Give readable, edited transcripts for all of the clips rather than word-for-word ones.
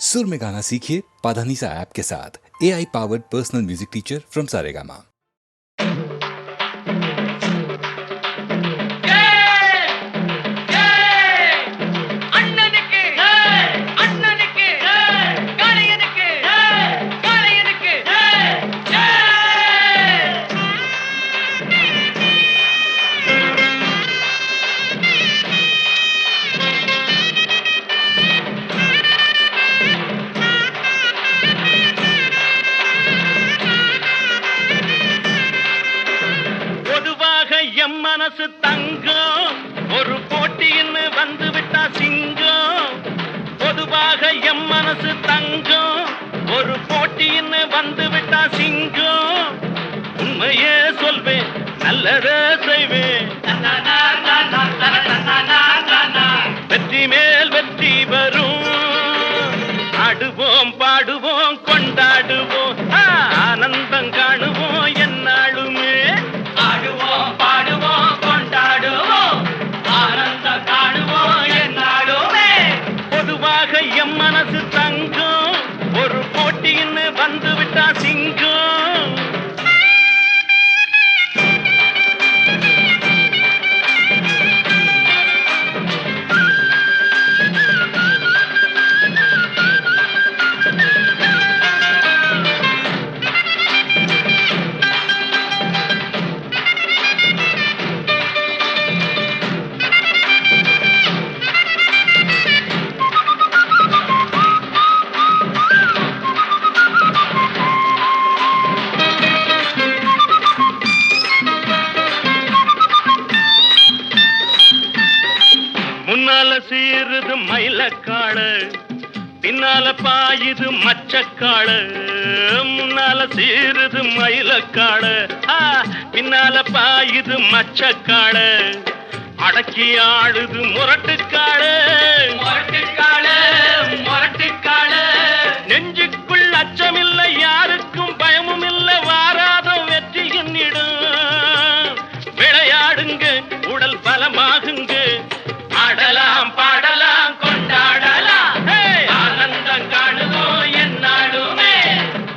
सुर में गाना सीखिए पाधानीसा ऐप के साथ। AI powered personal music teacher from Saregama. மனசு தங்கம் ஒரு போட்டின்னு வந்து விட்டா சிங்கம். பொதுவாக எம் மனசு தங்கம் ஒரு போட்டின்னு வந்து விட்டா சிங்கம். உண்மையே சொல்வேன் நல்லதே செய்வேன். வெற்றி மேல் வெற்றி வரும். ஆடுவோம் பாடுவோம் கொண்டாடுவோம் ஆனந்தம் காணுவோம் என்னாலுமே. ஆடுவோம் பாடுவோம் கொண்டாடுவோம் ஆனந்தம் காணுவோம் என்னாலுமே. பொதுவாக எம் மனசு தங்கம் ஒரு போட்டின்னு வந்து விட்டா சிங்கம். முன்னால சீருது மயிலக்காடு பின்னால பாயுது மச்சக்காடு. முன்னால சீருது மயிலக்காடு பின்னால பாயுது மச்சக்காடு. அடக்கி ஆடுது முரட்டுக்காடு முரட்டுக்காடு முரட்டுக்காடு. நெஞ்சுக்குள் அச்சமில்லை யாருக்கும் பயமும் இல்லை வாராத வெற்றி என்னிடும். விளையாடுங்க உடல் பலமாகுங்க. ஆடலாம் பாடலாம் கொண்டாடலாம் ஆனந்தம் காணுவோம் என்னாலுமே.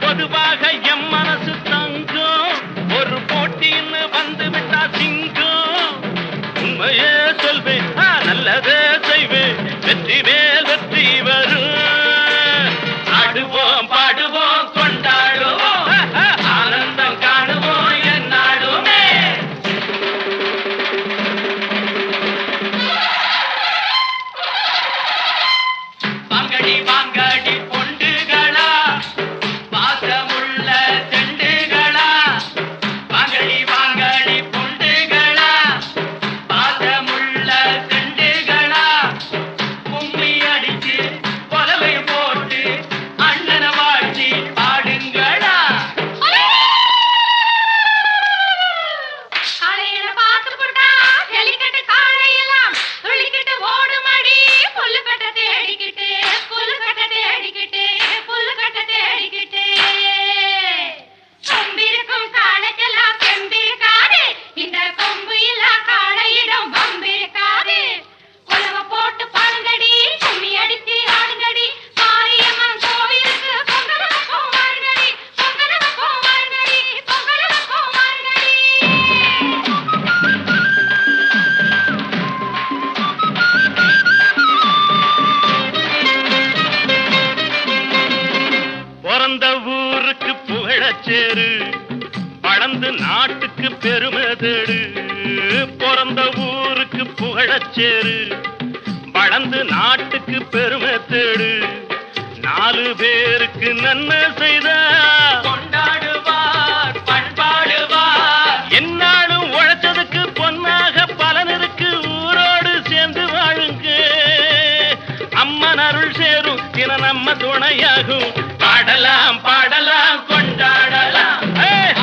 பொதுவாக எம் மனசு தங்கம் ஒரு போட்டின்னு வந்து விட்டா சிங்கம். உண்மையே சொல்வேன் நல்லதே செய்வேன் வெற்றி மேல் வெற்றி வரும். ஆடுவோம் பாடுவோம் கொண்டாடுவோம் ஆனந்தம் காணுவோம் என்னாலுமே. வாங்கடி வாங்கடி பொண்டுகளா பாசமுள்ள செண்டுகளா. வாங்கடி வாங்கடி பொண்டுகளா பாசமுள்ள செண்டுகளா. கும்மி அடிச்சு கொலவை போட்டு அண்ணன வாழ்த்தி பாடுங்களா. காளையில பாத்து போட்டா ஜல்லிக்கட்டு காளையெல்லாம் துள்ளிக்கிட்டு ஓடுமடி. புல்லுக்கட்ட தேடிக்கிட்டு புல்லுக்கட்ட தேடிக்கிட்டு புல்லுக்கட்ட தேடிக்கிட்டு. கொம்பிருக்கும் காளைக்கெல்லாம் செம்பிருக்காது. இந்த கொம்பு இல்லா காளையிடம் வம்பிருக்காது. கொலவ போட்டு பாருங்கடி கும்மி அடிச்சு ஆடுங்கடி. மாரியம்மன் கோவிலுக்கு பொங்கலுக்கும் வாருங்கடி பொங்கலுக்கும் வாருங்கடி பொங்கலுக்கும் வாருங்கடி. பிறந்த ஊருக்கு புகழச்சேரு வளர்ந்து நாட்டுக்கு பெருமை தேடு. பிறந்த ஊருக்கு புகழச்சேரு வளர்ந்து நாட்டுக்கு பெருமை தேடு. 4 பேருக்கு நன்மை செய்த கொண்டாடுவார் பண்பாடுவார். என்னாலும் உழைச்சதுக்கு பொன்னாக பலன் இருக்கு. ஊரோடு சேர்ந்து வாழுங்க. அம்மன் அருள் சேரும் தின நம்ம துணையாகும். பாடலாம் பாடலாம் கொண்டாடலாம்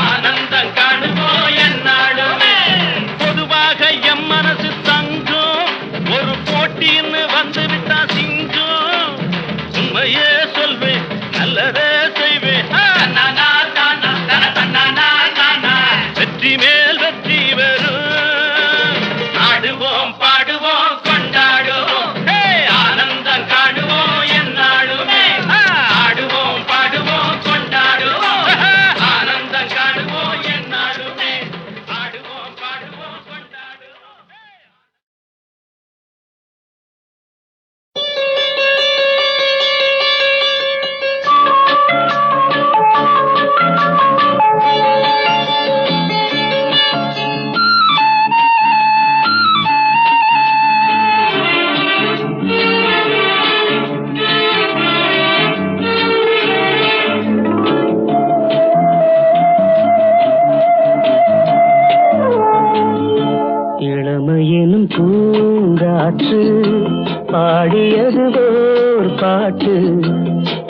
ஆனந்தம் காணுவோம் என்னாலுமே. பொதுவாக எம் மனசு தங்கம் ஒரு போட்டின்னு வந்து விட்டா சிங்கம். உண்மையே சொல்வேன் நல்லதே செய்வேன் வெற்றி மேல் வெற்றி வரும். ஆடுவோம் பாடுவோம் கொண்டாடுவோம் ஆனந்தம் காணுவோம் என்னாலுமே.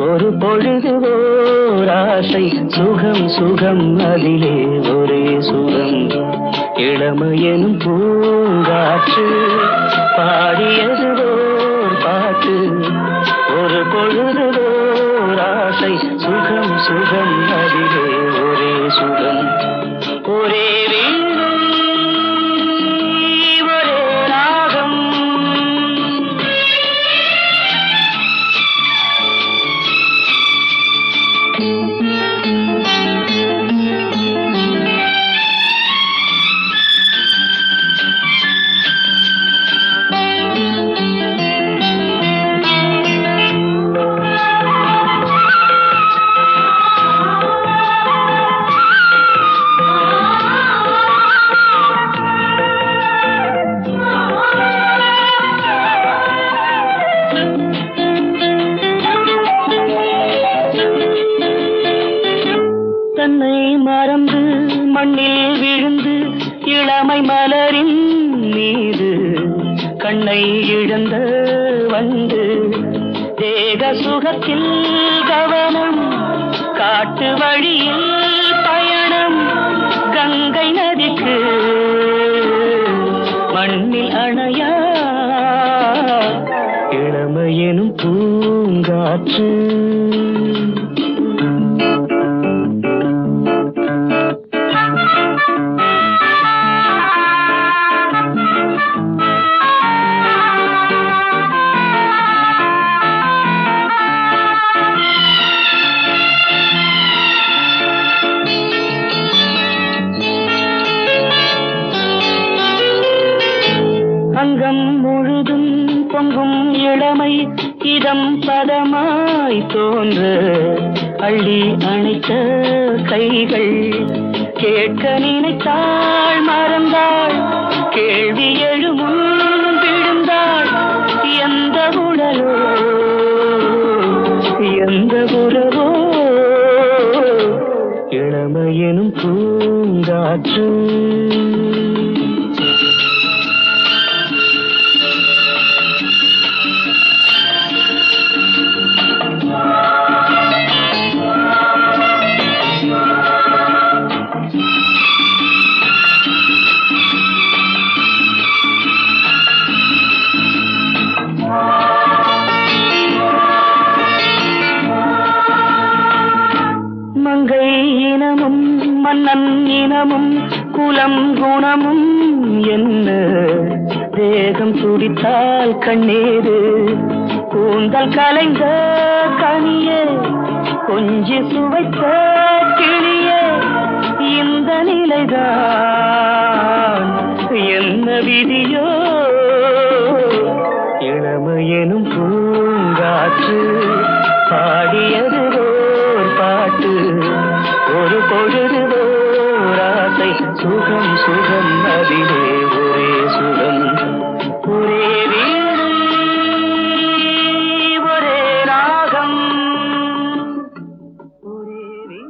ஒரு பொழுது ஓர் ஆசை சுகம் சுகம் அதிலே ஒரே சுகம் இளமையெனும் பூங்காற்று பாடியது ஓர் பாட்டு ஒரு பொழுது ஓர் ஆசை சுகம் சுகம் அதிலே ஒரே சுகம் ஒரே வீணை ஒரே ராகம் தன்னை மறந்து மண்ணில் விழுந்து இளமை மலரின் மீது கண்ணை இழந்த வந்து தேக சுகத்தில் கவனம் காட்டு வழியில் பயணம் கங்கை நதிக்கு மண்ணில் அணையா இளமையெனும் பூங்காற்று அங்கம் முழுதும் பொங்கும் இளமை இதம் பதமாய் தோன்ற அள்ளி அணைத்த கைகள் கேட்க நினைத்தாள் மறந்தாள் கேள்வி எழுமுன் விழுந்தாள் எந்த உடலோ எந்த உறவோ இளமையெனும் பூங்காற்று மங்கை இனமும் மன்னன் இனமும் குலம் குணமும் என்ன தேகம் துடித்தால் கண்ணீரு கூந்தல் கலைந்த கனியே கொஞ்சி சுவைத்த கிளியே இந்த நிலைதான் என்ன விதியோ இளமையெனும் பூங்காற்று பாடியது ஓர் பாட்டு ஒரு பொழுது ஓர் ஆசை சுகம் சுகம் அதிலே ஒரே சுகம் ஒரே வீணை ஒரே ராகம் ஒரே வீணை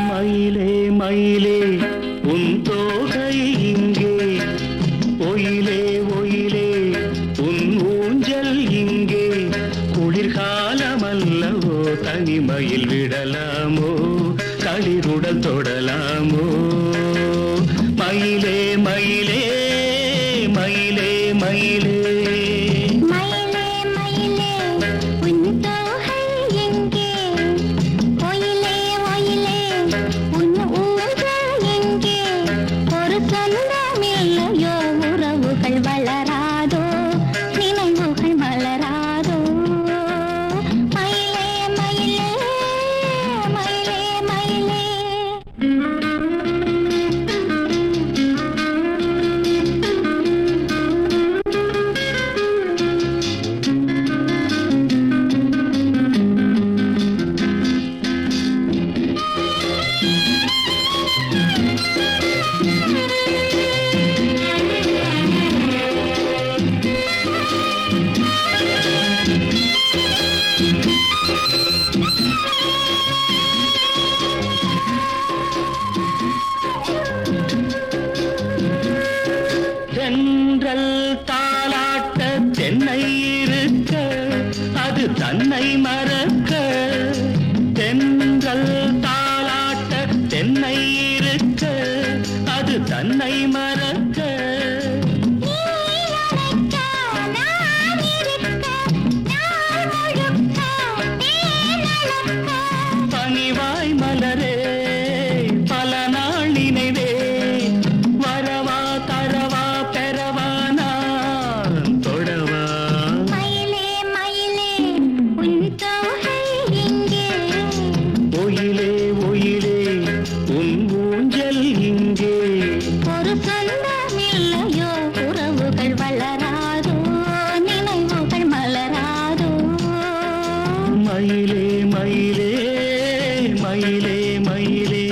மயிலே மயிலே உன் தோகை இங்கே ஒயிலே ஒயிலே உன் ஊஞ்சல் இங்கே குளிர்காலமல்லவோ தனிமையில் விடலாமோ களிருடல் தொடலாமோ மயிலே மயிலே மயிலே மயிலே மயிலே மயிலே உன் தோகை எங்கே ஒயிலே ஒயிலே உன் ஊஞ்சல் எங்கே ஒரு சொந்தமில்லையோ உறவுகள் வளராதோ நினைவுகள் மலராதோ மயிலே மயிலே மயிலே மயிலே தன்னை மறக்க தென்றல் தாளாட்ட தென்னை இருக்க அது தன்னை மறக்க நீ அழைக்க நான் இருக்க நாள் முழுக்க தேனளக்க பனிவாய் மலரே பல நாள் நினைவே வரவா தரவா பெறவா நான் தொடவா மயிலே மயிலே உன் தோகை எங்கே ஒயிலே ஒயிலே உன் ஊஞ்சல் இங்கே ஒரு சொந்தமில்லையோ உறவுகள் வளராதோ நினைவுகள் மலராதோ மயிலே மயிலே மயிலே மயிலே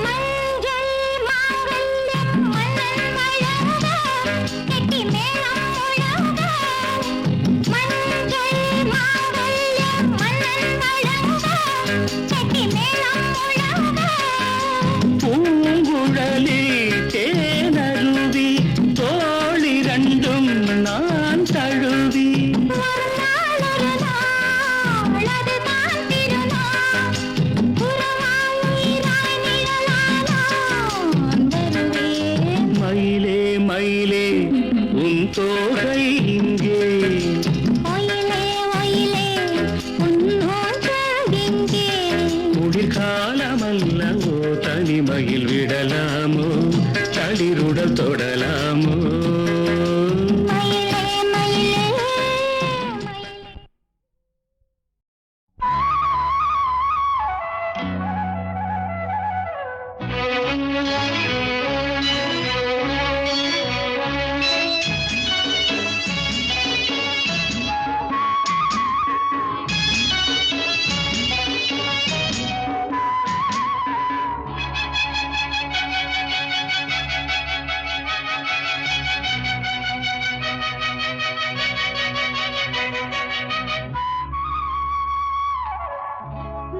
மஞ்சள் மாங்கல்யம் மன்னன் மழக கெட்டி மேளம் முழங்க மஞ்சள் மாங்கல்யம் மன்னன் மழக கெட்டி மேளம் முழங்க பூங்குழலி தேனருவி தோளிரண்டும் நான் தழுவி ஒரு நாள் அதுதான் திருநாள் உறவாய் உயிராய் நிழலானான் வருவேன் மயிலே மயிலே உன் தோகை இங்கே ஒயிலே ஒயிலே உன் ஊஞ்சல் எங்கே குளிர்காலமல்லவோ தனிமையில் விடலாமோ தளிருடல் தொடலாமோ மயிலே மயிலே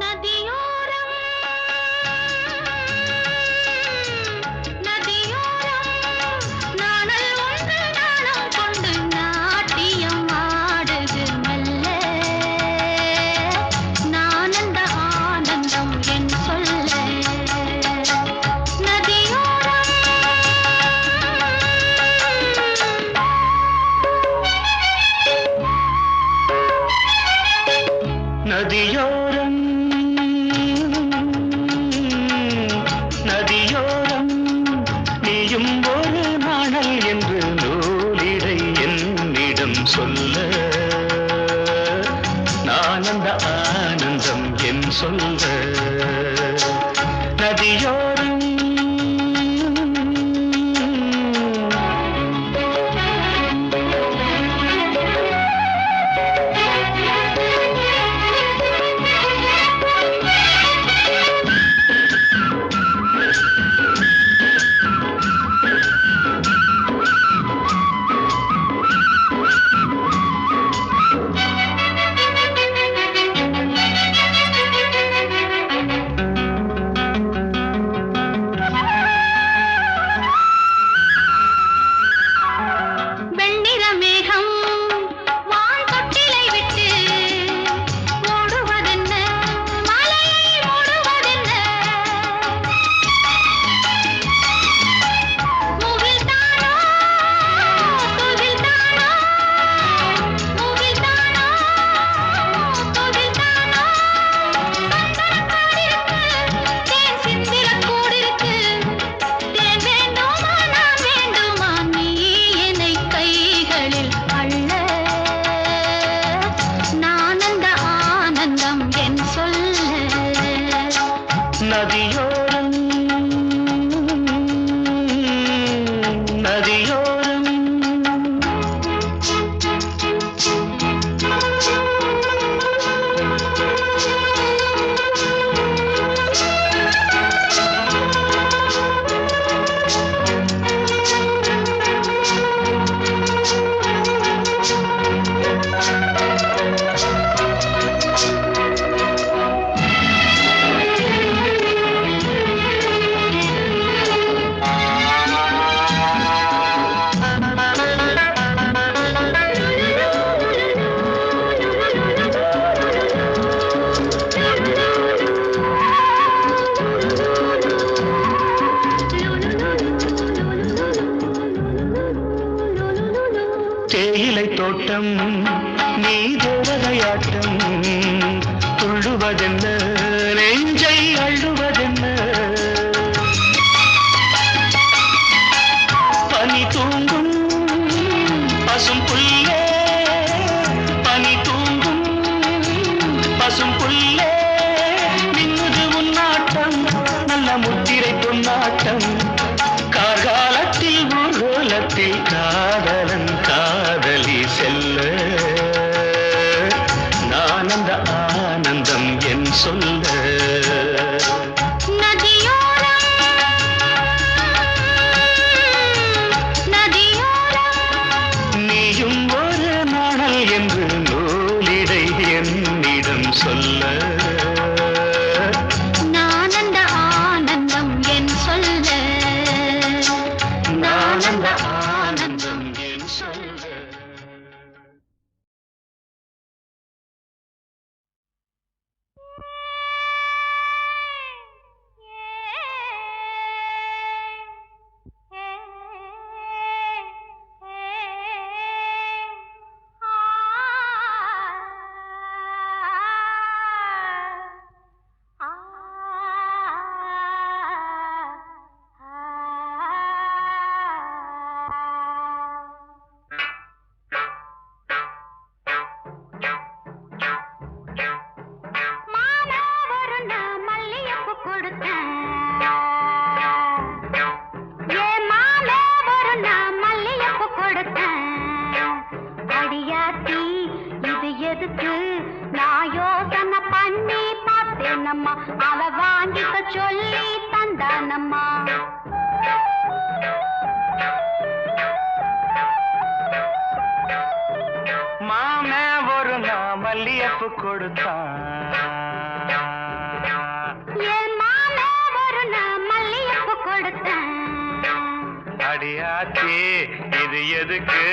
நதியோரம் நதியோரம் நாணல் ஒன்று நாணம் கொண்டு நாட்டியம் ஆடுது மெல்ல நானந்த ஆனந்தம் என் சொல்ல நதியோரம் நதியோரம் நதியோரம் நீயும் ஒரு நாணல் என்று நூலிடை என்னிடம் சொல்ல நான் அந்த ஆனந்தம் என் சொல்ல நதியோரம் நதியோரம் நதியோரம் தேயிலை தோட்டம் நீ தேவதையாட்டம் துள்ளுவதென்ன நெஞ்சை அள்ளுவதென்ன பனி தூங்கும் பசும் புல்லே பனி தூங்கும் பசும் புல்லே மின்னுது உன்னாட்டம் நல்ல முத்திரை பொன்னாட்டம் கார்காலத்தில் ஊர்வலத்தில் காதலன் காதலி செல்ல நானந்த ஆனந்தம் என் சொல்ல நதியோரம் நதியோரம் நீயும் ஒரு நாணல் என்று நூலிடை என்னிடம் சொல்ல நானந்த ஆனந்தம் என் சொல்ல நானந்த ஆனந்தம் என் சொல்ல மாலை ஒரு நாள் மல்லிகைப்பூ கொடுத்தேன். ஏன் மாலை ஒரு நாள் மல்லிகைப்பூ கொடுத்தேன். அடியாத்தி இது எதுக்கு நான் யோசனை பண்ணி பார்த்தேனம்மா அவ வாங்கிக்க சொல்லி தந்தானம்மா மாமே ஒரு நான் மல்லியப்பு கொடுத்தான் என் மாலை ஒரு நாள் மல்லிகைப்பூ கொடுத்தேன். அடியாச்சி இது எதுக்கு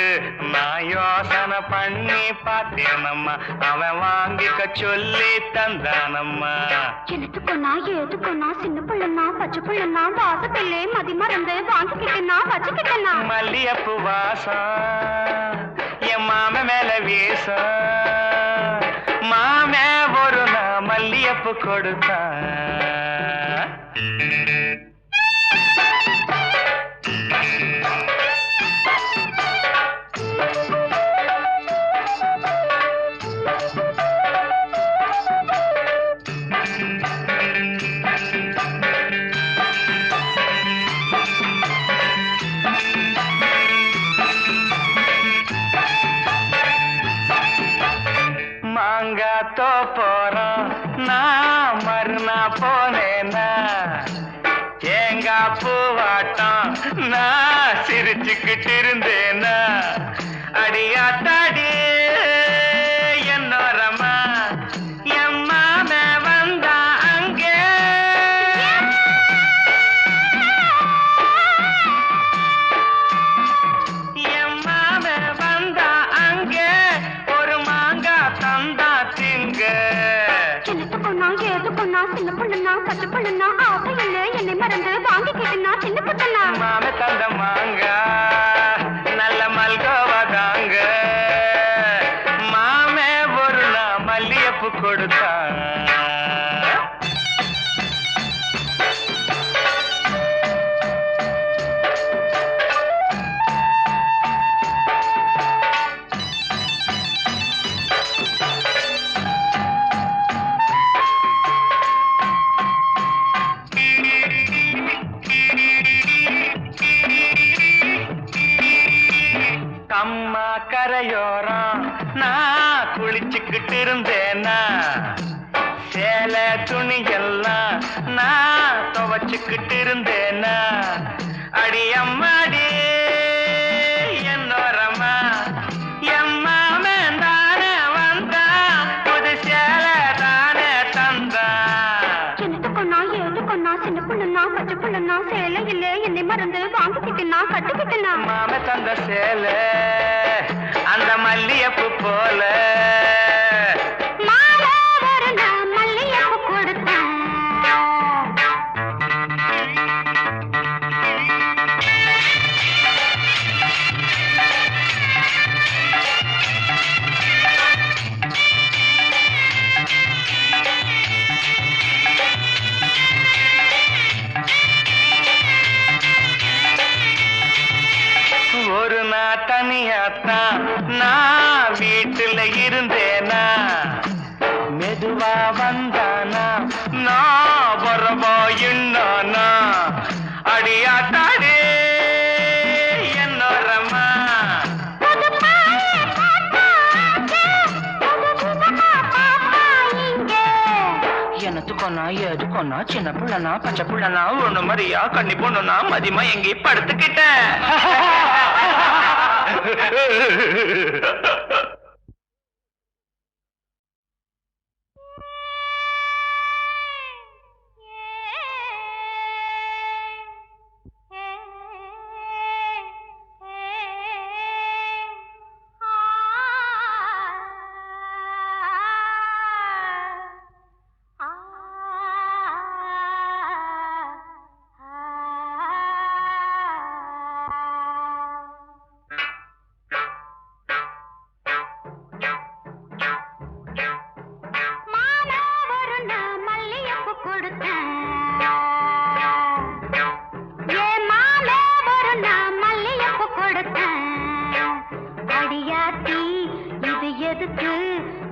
நான் யோசனை பண்ணி பார்த்தேனம்மா அவன் வாங்கிக்க சொல்லி தந்தானம்மா எனத்துக்குன்னா ஏதுக்குன்னா சின்ன பிள்ளைனா பச்சை பிள்ளைனா வாசத்திலே மதி மறந்து வாங்கிக்கிட்டேனா வச்சுக்கிட்டேனா மல்லியப்பு வாசம் என் மாம மேல வீசம் மாமே ஒரு நான் மல்லியப்பு கொடுத்தான் மாங்காத்தோ போறோம் நான் மறுநா போனேனா தேங்கா பூவாட்டம் நான் சிரிச்சுக்கிட்டு இருந்தேனா அடியாத்தாடி என்னோரமா என் மாமே வந்தா அங்கே என் மாமே வந்தா அங்கே ஒரு மாங்கா தந்தா திங்க எனத்துக்குன்னா ஏதுக்குன்னா சின்ன பிள்ளைனா பச்சை பிள்ளைனா ஆசையிலே என்னை மறந்து வாங்கிக்கிட்டேனா சின்ன பிள்ளைனா மாமே தந்த மாங்கா நல்ல மல்கோவா தாங்க மாமே ஒரு நான் மல்லியப்பு கொடுத்தா வச்சுக்கிட்டு இருந்தேனா சேல துணியெல்லாம் நான் துவச்சுக்கிட்டு இருந்தேனா அடி அம்மாடி என்னோரம்மா எம்மாமன் தானே வந்தா புது சேல தானே தந்தா எனக்கு பொண்ணா ஏழு பொண்ணா சின்ன பொண்ணுனா பச்சை பொண்ணுனா சேலை இல்ல என்னை மறந்து வாங்கிக்கிட்டுனா கட்டுக்கிட்டுனா மாம தந்த சேல அந்த மல்லியப்பு போல ஒரு நாள் தனியாத்தான் நான் வீட்டுல இருந்தேனா மெதுவா வந்தானா நான் வரவா என்னானா அடியாத்தாடே என்னோரம்மா எனத்துக்கொன்னா எதுக்கொன்னா சின்ன பிள்ளைனா பச்சை பிள்ளைனா ஒண்ணு மாதிரியா கண்ணி பொண்ணுனா மதியமா எங்கே படுத்துக்கிட்டேன்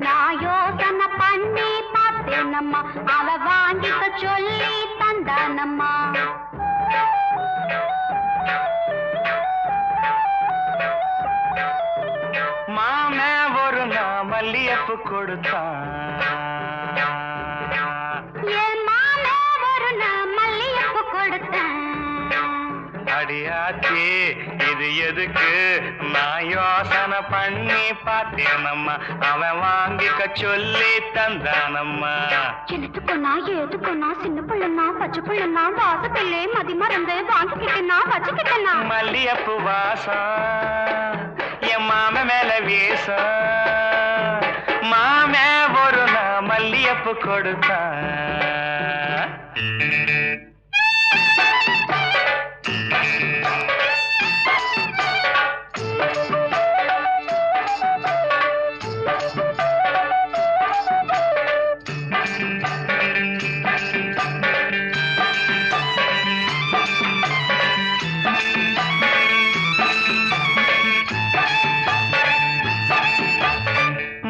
நான் யோசனை பண்ணி பார்த்தேனம்மா அவ வாங்கிக்க சொல்லி தந்தானம்மா மாமே ஒரு நான் மல்லியப்பு கொடுத்தான் என் மாமே ஒரு நான் மல்லியப்பு கொடுத்தேன் அடியாச்சி இது எதுக்கு நான் யோசனை பண்ணி பார்த்தேனம்மா அவன் வாங்கிக்க சொல்லி தந்தானம்மா எனத்துக்கொன்னா ஏதுக்கொன்னா சின்ன பிள்ளைனா பச்சை பிள்ளைனா வாசத்திலே மதி மறந்து வாங்கிக்கிட்டேனா வச்சுக்கிட்டேனா மல்லியப்பு வாசம் என் மாம மேல வீசம் மாமே ஒரு நான் மல்லியப்பு கொடுத்தான்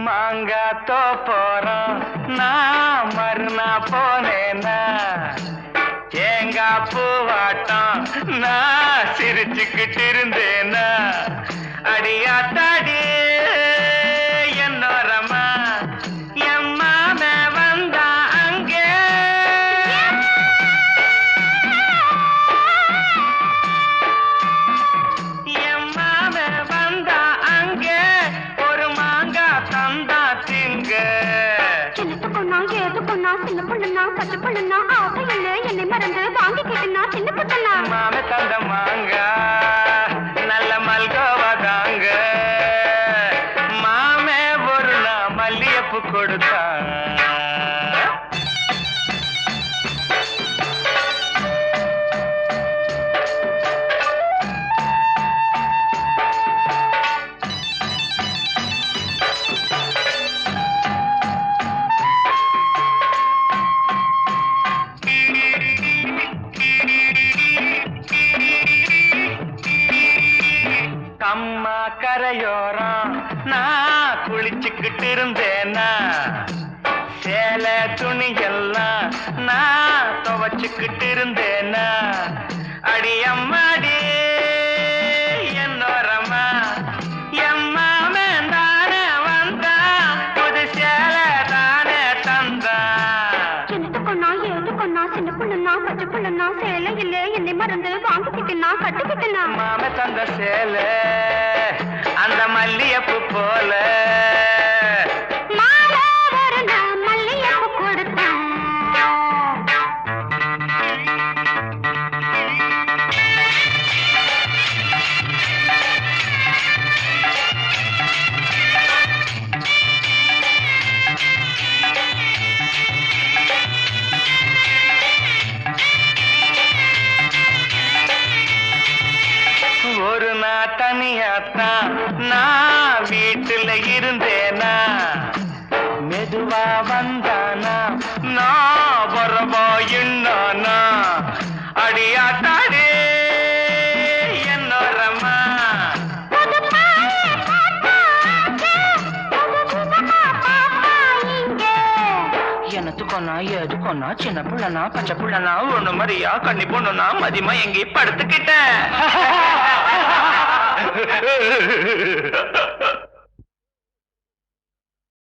மாங்காத்தோ போறோம் நான் மறுநா போனேனா தேங்கா பூவாட்டம் நான் சிரிச்சுக்கிட்டு இருந்தேனா அடியாத்தாடி என்னோரம்மா எம்மாம வந்தா அங்கே எம்மாம வந்தா அங்கே ஒரு மாங்கா தந்தா திங்க எனத்துக்கொன்னா ஏதுக்கொன்னா சின்ன பொண்ணுனா பச்சை பொண்ணுனா ஆசையில் என்னை மறந்து வாங்கிக்கிட்டுனா சின்ன பொண்ணுனா மாம தந்த மாங்கா நல்ல மல்கோவா தாங்க மாமே ஒரு நான் மல்லியப்பு கொடுத்தா அம்மா கரையோரம் நான் குளிச்சுக்கிட்டு இருந்தேனா சேல துணியெல்லாம் நான் துவச்சுக்கிட்டு இருந்தேனா அடி அம்மாடி என்னோரம்மா எம்மாமன் தானே வந்தா புது சேல புள்ளனா சேலையிலே என்னை மறந்து வாங்கிக்கிட்டுனா கட்டுக்கிட்டுனா மாம தந்த சேல அந்த மல்லியப்பு போல மாலை ஒரு நாள் மல்லிகைப்பூ கொடுத்தேன் ஒரு நாள் தனியாத்தான் நான் வீட்டுல இருந்தேனா மெதுவா வந்தானா நான் வரவா என்னானா அடியாத்தாடே என்னோரமா எனத்துக்கொன்னா எதுக்கொன்னா சின்ன புள்ளனா பச்சை புள்ளனா ஒண்ணு மாதிரியா கண்ணி பொண்ணுனா மதியமா எங்கேயும் படுத்துக்கிட்டேன்